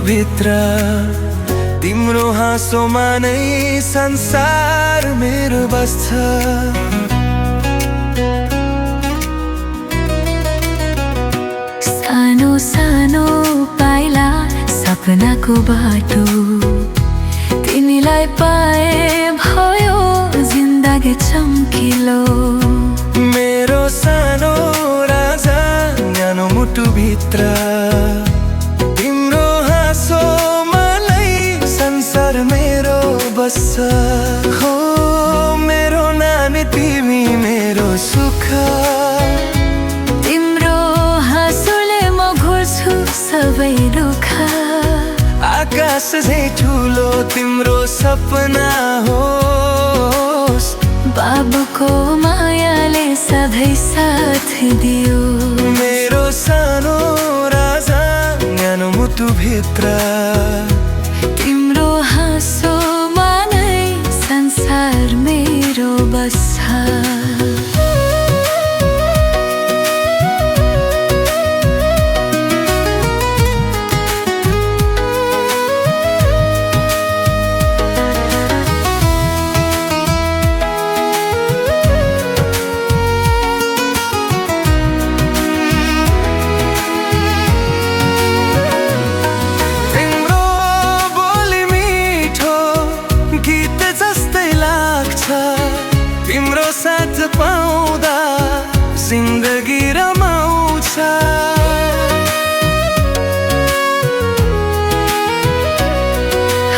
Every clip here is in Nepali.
भित्र तिम्रो हाँसोमा नै संसार मेरो बस्छ। सानो सानो पाइला सपनाको बाटो तिमीलाई पाए भयो जिन्दगी चम्किलो। मेरो सानो राजा न्यानो मुटु भित्र तिम्रो हाँसोमा नै संसार मेरो बस्छ। हो मेरो नानी तिमी मेरो सुख, तिम्रो हाँसोले म घुर्छु सबै दुःख। आकाश झै ठुलो तिम्रो सपना होस्, बाबुको मायाले सधैँ साथ दियो। मेरो सानो राजा न्यानो मुटु भित्र तिम्रो हाँसोमा नै संसार मेरो बस्छ। तिम्रो साथ पाउँदा जिन्दगी रमाउँछ।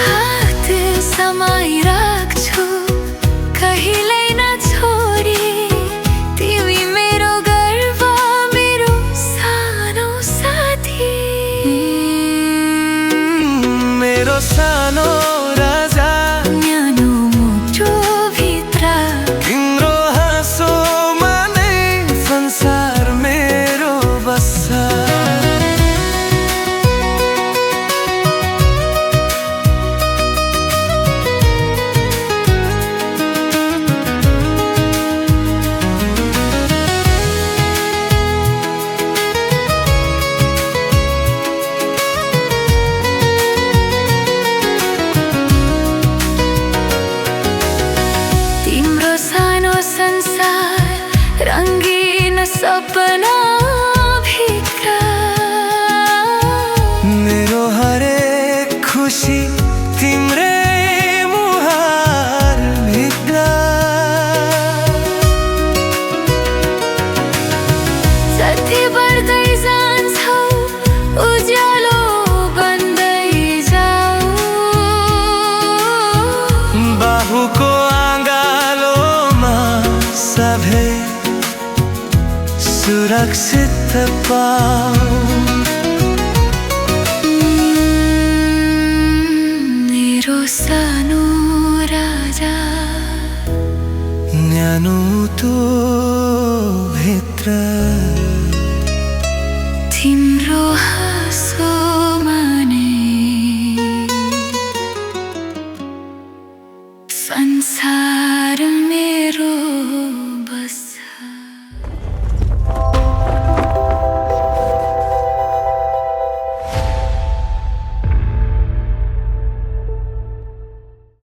हात समाइराख्छु कहिल्यै नछोडी, तिमी मेरो गर्व मेरो सानो साथी। मेरो सानो राजा न्यानो मुटु भित्र तिम्रो हाँसोमा नै संसार मेरो बस्छ। संसार रंगीन सपना भित्र मेरो हरेक खुशी तिम्रै मुहार भित्र। जति बढ्दै जान्छौ उज्यालो बन्दै जाऊ, बाहुको सबै सुरक्षित पाऊ। मेरो सानो राजा न्यानो मुटु भित्र तिम्रो हाँसोमा नै संसार